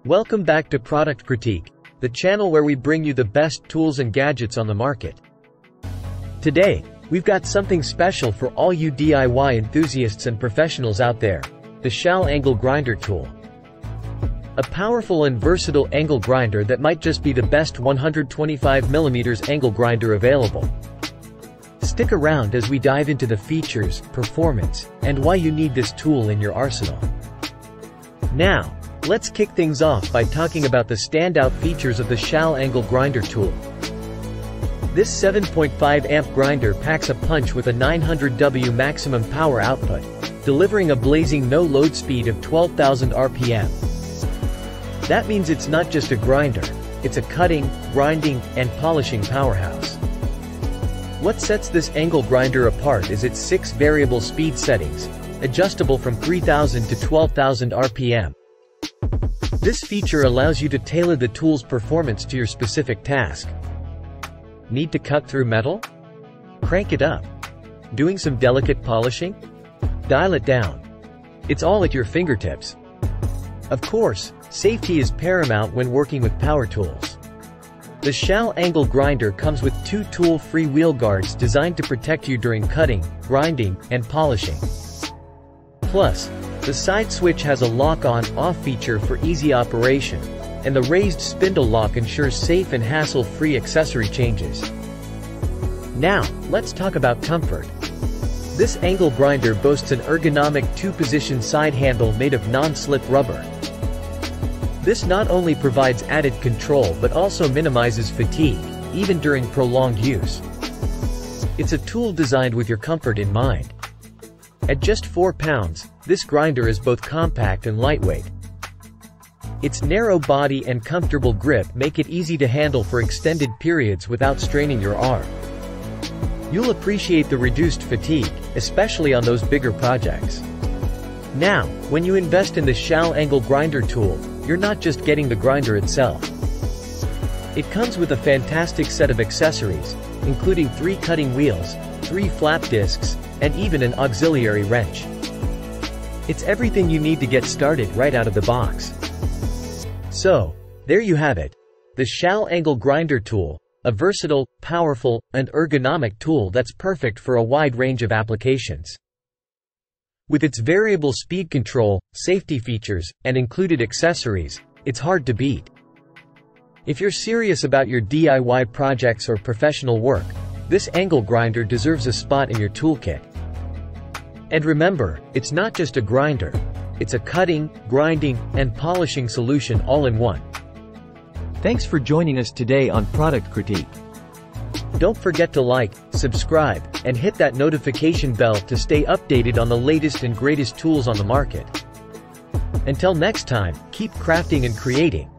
Welcome back to Product Critique, the channel where we bring you the best tools and gadgets on the market. Today, we've got something special for all you DIY enthusiasts and professionals out there, the Shell Angle Grinder Tool. A powerful and versatile angle grinder that might just be the best 125mm angle grinder available. Stick around as we dive into the features, performance, and why you need this tool in your arsenal. Now, let's kick things off by talking about the standout features of the Shell Angle Grinder Tool. This 7.5 amp grinder packs a punch with a 900W maximum power output, delivering a blazing no-load speed of 12,000 RPM. That means it's not just a grinder, it's a cutting, grinding, and polishing powerhouse. What sets this angle grinder apart is its 6 variable speed settings, adjustable from 3,000 to 12,000 RPM. This feature allows you to tailor the tool's performance to your specific task. Need to cut through metal? Crank it up. Doing some delicate polishing? Dial it down. It's all at your fingertips. Of course, safety is paramount when working with power tools. The Shell Angle Grinder comes with 2 tool-free wheel guards designed to protect you during cutting, grinding, and polishing. Plus, the side switch has a lock-on/off feature for easy operation, and the raised spindle lock ensures safe and hassle-free accessory changes. Now, let's talk about comfort. This angle grinder boasts an ergonomic 2-position side handle made of non-slip rubber. This not only provides added control but also minimizes fatigue, even during prolonged use. It's a tool designed with your comfort in mind. At just 4 pounds, this grinder is both compact and lightweight. Its narrow body and comfortable grip make it easy to handle for extended periods without straining your arm. You'll appreciate the reduced fatigue, especially on those bigger projects. Now, when you invest in the Shell Angle Grinder Tool, you're not just getting the grinder itself. It comes with a fantastic set of accessories, including 3 cutting wheels, 3 flap discs, and even an auxiliary wrench. It's everything you need to get started right out of the box. So, there you have it. The Shell Angle Grinder Tool, a versatile, powerful, and ergonomic tool that's perfect for a wide range of applications. With its variable speed control, safety features, and included accessories, it's hard to beat. If you're serious about your DIY projects or professional work, this angle grinder deserves a spot in your toolkit. And remember, it's not just a grinder. It's a cutting, grinding, and polishing solution all in one. Thanks for joining us today on Product Critique. Don't forget to like, subscribe, and hit that notification bell to stay updated on the latest and greatest tools on the market. Until next time, keep crafting and creating.